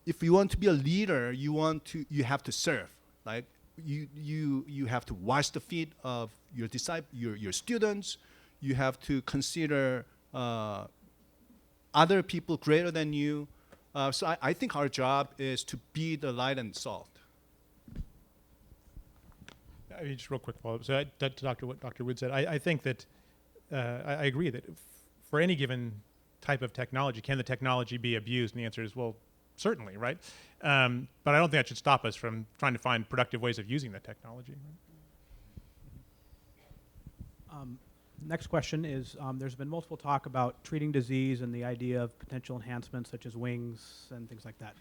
if you want to be a leader, you have to serve. Like you have to wash the feet of your your students. You have to consider other people greater than you. So I think our job is to be the light and salt. I mean, just real quick follow-up. So to what Dr. Wood said, I think that I agree that for any given type of technology, can the technology be abused? And the answer is, well, certainly, right? But I don't think that should stop us from trying to find productive ways of using that technology. Next question is, there's been multiple talk about treating disease and the idea of potential enhancements such as wings and things like that.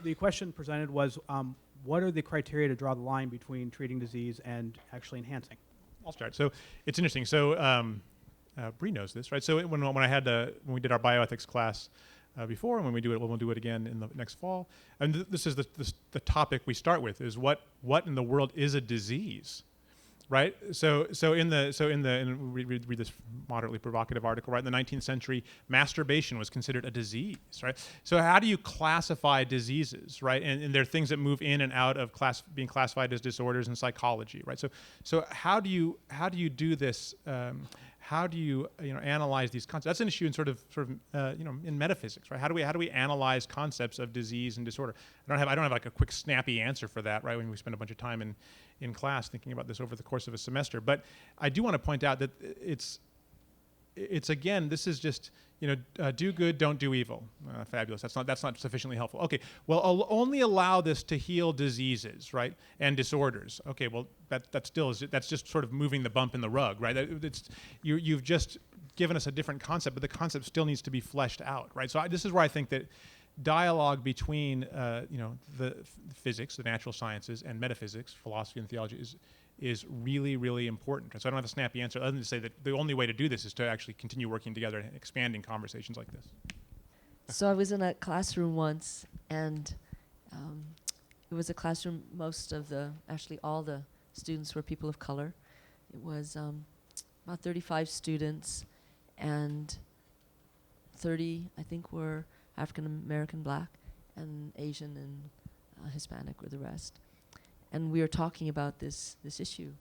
The question presented was, what are the criteria to draw the line between treating disease and actually enhancing? I'll start. So it's interesting. So Bree knows this, right? So when we did our bioethics class before, and when we do it, we'll do it again in the next fall. And this is the topic we start with: is what in the world is a disease, right? So read this moderately provocative article, right? In the 19th century, masturbation was considered a disease, right? So how do you classify diseases, right? And there are things that move in and out of being classified as disorders in psychology, right? So how do you do this? How do you analyze these concepts? That's an issue in sort of in metaphysics, right? How do we analyze concepts of disease and disorder? I don't have like a quick snappy answer for that, right? When we spend a bunch of time in class thinking about this over the course of a semester, but I do want to point out that it's again, this is just do good, don't do evil. Fabulous. That's not sufficiently helpful. Okay, well, I'll only allow this to heal diseases, right, and disorders. Okay, well, that's just sort of moving the bump in the rug, right? You've just given us a different concept, but the concept still needs to be fleshed out, right? So this is where I think that dialogue between the physics, the natural sciences, and metaphysics, philosophy and theology is really, really important. And so I don't have a snappy answer other than to say that the only way to do this is to actually continue working together and expanding conversations like this. So I was in a classroom once, and it was a classroom, actually all the students were people of color. It was about 35 students, and 30, I think, were African American, Black, and Asian and Hispanic were the rest. And we were talking about this issue,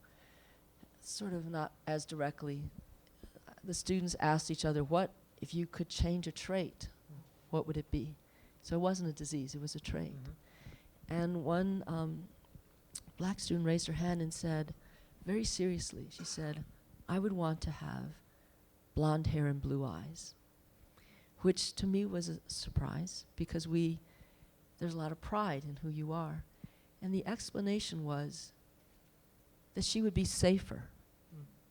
sort of not as directly. The students asked each other, what if you could change a trait, what would it be? So it wasn't a disease, it was a trait. Mm-hmm. And one Black student raised her hand and said, very seriously, she said, I would want to have blonde hair and blue eyes, which to me was a surprise because there's a lot of pride in who you are. And the explanation was that she would be safer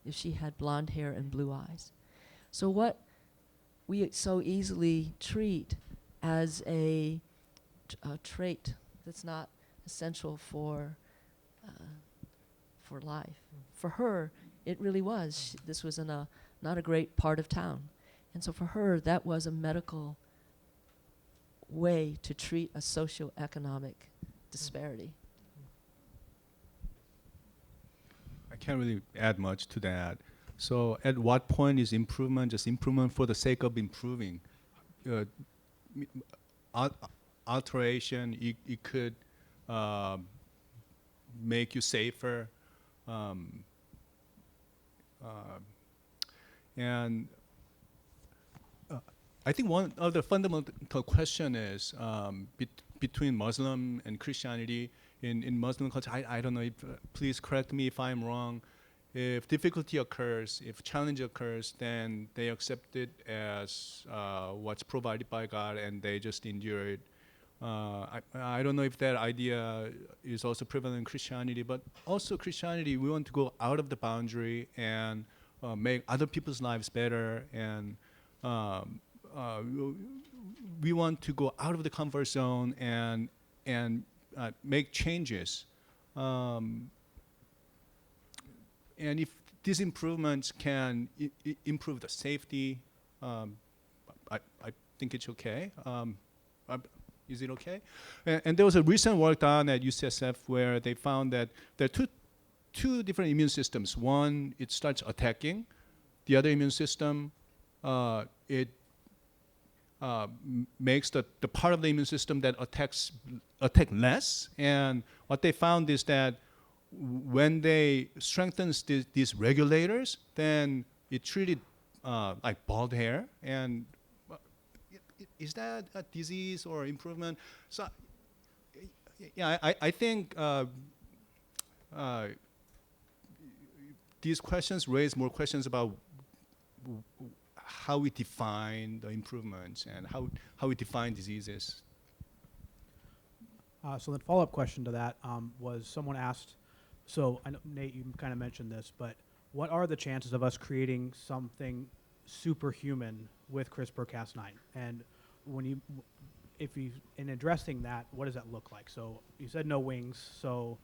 if she had blonde hair and blue eyes. So what we so easily treat as a trait that's not essential for life. For her, it really was. This was in not a great part of town. And so for her, that was a medical way to treat a socioeconomic disparity. I can't really add much to that. So at what point is improvement just improvement for the sake of improving? Alteration, it could make you safer. And I think one of the fundamental question is between Muslim and Christianity. In Muslim culture, I don't know, please correct me if I'm wrong. If difficulty occurs, if challenge occurs, then they accept it as what's provided by God and they just endure it. I don't know if that idea is also prevalent in Christianity, but also Christianity, we want to go out of the boundary and make other people's lives better, and we want to go out of the comfort zone and make changes. And if these improvements can improve the safety, I think it's okay. Is it okay? And there was a recent work done at UCSF where they found that there are two different immune systems. One, it starts attacking. The other immune system, it makes the part of the immune system that attack less. And what they found is that when they strengthen these regulators, then it treated like bald hair. And is that a disease or improvement? So yeah, I think these questions raise more questions about how we define the improvements and how we define diseases. So the follow-up question to that was someone asked, so I know, Nate, you kind of mentioned this, but what are the chances of us creating something superhuman with CRISPR-Cas9? And in addressing that, what does that look like? So you said no wings, so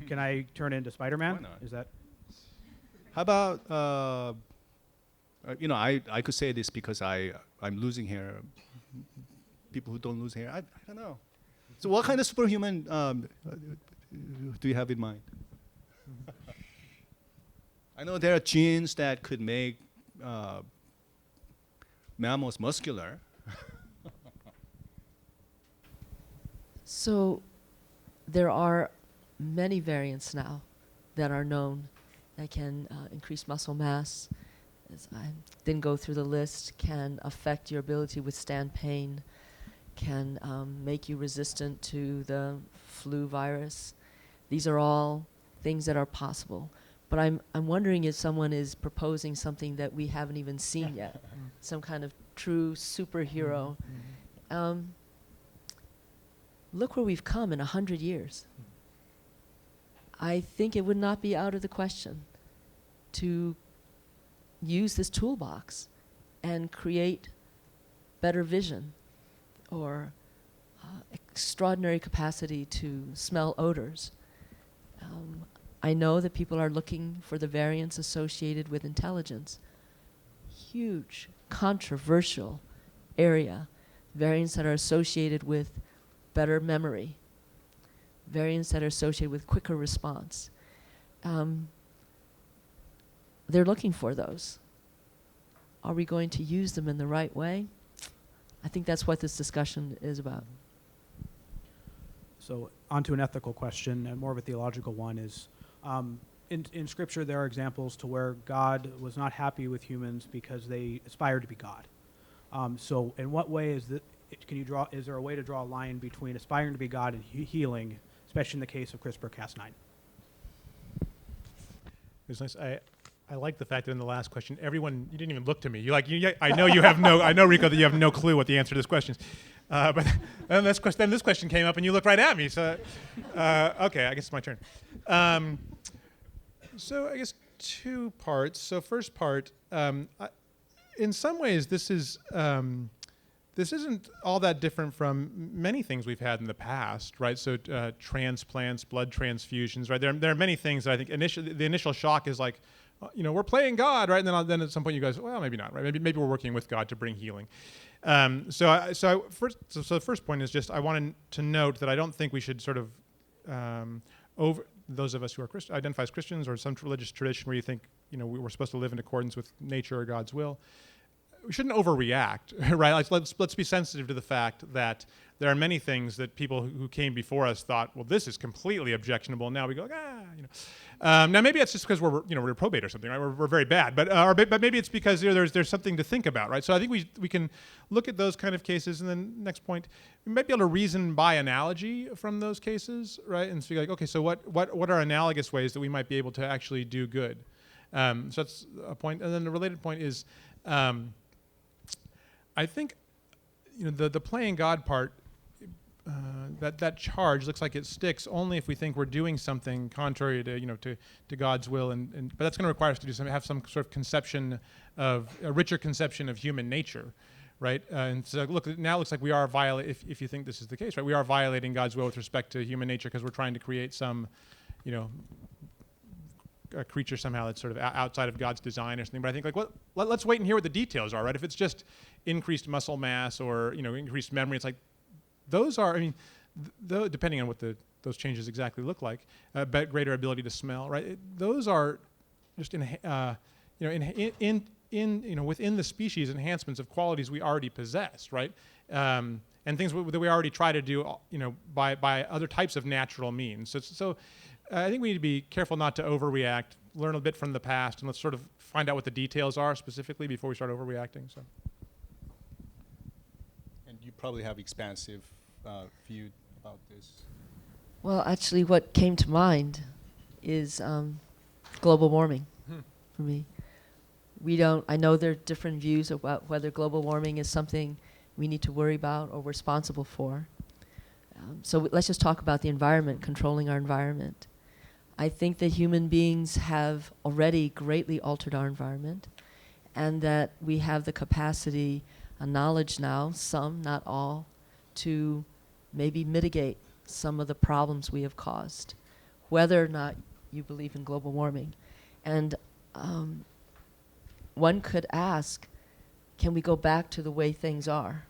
can I turn into Spider-Man? Why not? Is that? How about, I could say this because I'm losing hair. People who don't lose hair, I don't know. So what kind of superhuman do you have in mind? I know there are genes that could make mammals muscular. So there are many variants now that are known that can increase muscle mass. As I didn't go through the list, can affect your ability to withstand pain, can make you resistant to the flu virus. These are all things that are possible. But I'm wondering if someone is proposing something that we haven't even seen yet, some kind of true superhero. Look where we've come in 100 years. I think it would not be out of the question to use this toolbox and create better vision or extraordinary capacity to smell odors. I know that people are looking for the variants associated with intelligence. Huge, controversial area. Variants that are associated with better memory. Variants that are associated with quicker response. They're looking for those. Are we going to use them in the right way? I think that's what this discussion is about. So onto an ethical question, and more of a theological one, is in Scripture there are examples to where God was not happy with humans because they aspired to be God. So in what way is is there a way to draw a line between aspiring to be God and healing, especially in the case of CRISPR-Cas9? It's nice. I like the fact that in the last question, everyone, you didn't even look to me. I know you have no, I know, Rico, that you have no clue what the answer to this question is. But then this question came up and you looked right at me. So, okay, I guess it's my turn. So I guess two parts. So first part, in some ways this isn't all that different from many things we've had in the past, right? So transplants, blood transfusions, right? There are many things that I think the initial shock is like, we're playing God, right? And then at some point you guys, well, maybe not, right? Maybe we're working with God to bring healing. So the first point is just I wanted to note that I don't think we should sort of over those of us who are identify as Christians or some religious tradition where you think we're supposed to live in accordance with nature or God's will. We shouldn't overreact, right? Let's be sensitive to the fact that there are many things that people who came before us thought, well, this is completely objectionable. Now we go, Now maybe it's just because we're reprobate or something, right? We're very bad, but maybe it's because there's something to think about, right? So I think we can look at those kind of cases, and then next point, we might be able to reason by analogy from those cases, right? And so you're like, okay, so what are analogous ways that we might be able to actually do good? So that's a point, and then the related point is. I think, the playing God part, that charge looks like it sticks only if we think we're doing something contrary to God's will, but that's going to require us to have some sort of conception of a richer conception of human nature, right? And so now it looks like we are if you think this is the case, right? We are violating God's will with respect to human nature because we're trying to create some, a creature somehow that's sort of outside of God's design or something. But I think let's wait and hear what the details are, right? If it's just increased muscle mass or increased memory, it's like those are, depending on what those changes exactly look like, but greater ability to smell, right? Those are just in within the species enhancements of qualities we already possess, right? And things that we already try to do, by other types of natural means. So I think we need to be careful not to overreact, learn a bit from the past, and let's sort of find out what the details are specifically before we start overreacting. So. And you probably have expansive view about this. Well, actually, what came to mind is global warming for me. I know there are different views about whether global warming is something we need to worry about or responsible for. So let's just talk about the environment, controlling our environment. I think that human beings have already greatly altered our environment, and that we have the capacity and knowledge now, some, not all, to maybe mitigate some of the problems we have caused, whether or not you believe in global warming. And one could ask, can we go back to the way things are?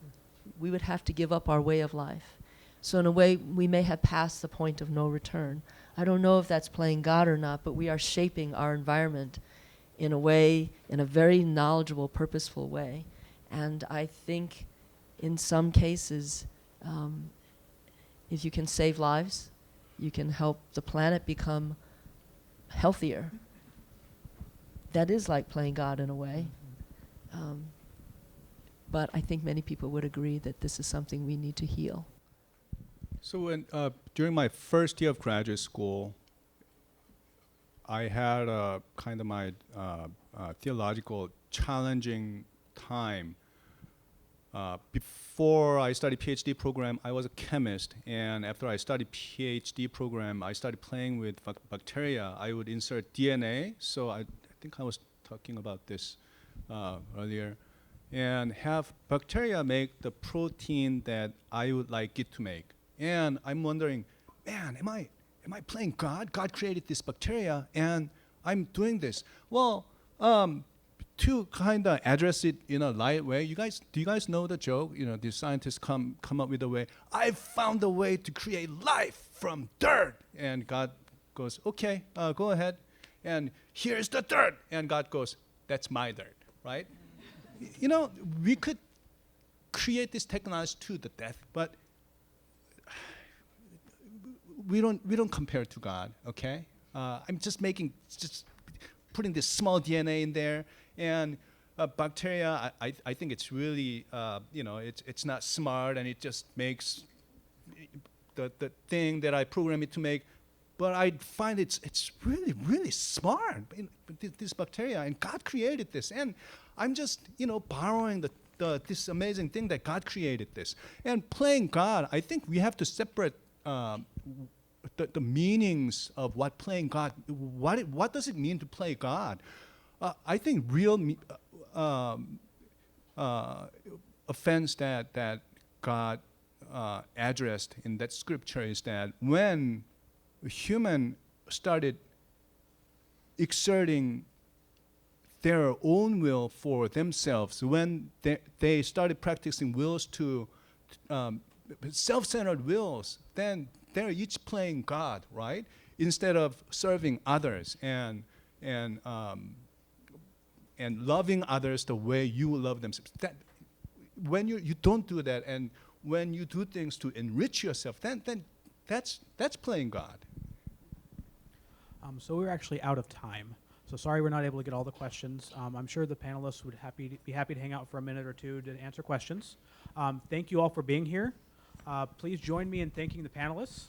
We would have to give up our way of life. So in a way, we may have passed the point of no return. I don't know if that's playing God or not, but we are shaping our environment in a way, in a very knowledgeable, purposeful way. And I think in some cases, if you can save lives, you can help the planet become healthier. That is like playing God in a way. But I think many people would agree that this is something we need to heal. So when during my first year of graduate school, I had kind of my theological challenging time. Before I studied PhD program, I was a chemist, and after I studied PhD program, I started playing with bacteria. I would insert DNA. So I think I was talking about this earlier, and have bacteria make the protein that I would like it to make. And I'm wondering, man, am I playing God? God created this bacteria, and I'm doing this. Well, to kind of address it in a light way, do you guys know the joke? The scientists come up with a way. I found a way to create life from dirt, and God goes, okay, go ahead, and here's the dirt, and God goes, that's my dirt, right? We could create this technology to the death, but we don't compare to God, okay? I'm just putting this small DNA in there, and bacteria. I think it's really it's not smart, and it just makes the thing that I program it to make. But I find it's really, really smart. This bacteria, and God created this, and I'm just borrowing this amazing thing that God created this, and playing God. I think we have to separate the meanings of what playing God. What does it mean to play God? I think real offense that God addressed in that scripture is that when human started exerting their own will for themselves, when they started practicing wills to self-centered wills, then they're each playing God, right? Instead of serving others and loving others the way you love themselves. That when you don't do that, and when you do things to enrich yourself, then that's playing God. So we're actually out of time. So sorry we're not able to get all the questions. I'm sure the panelists would be happy to hang out for a minute or two to answer questions. Thank you all for being here. Please join me in thanking the panelists.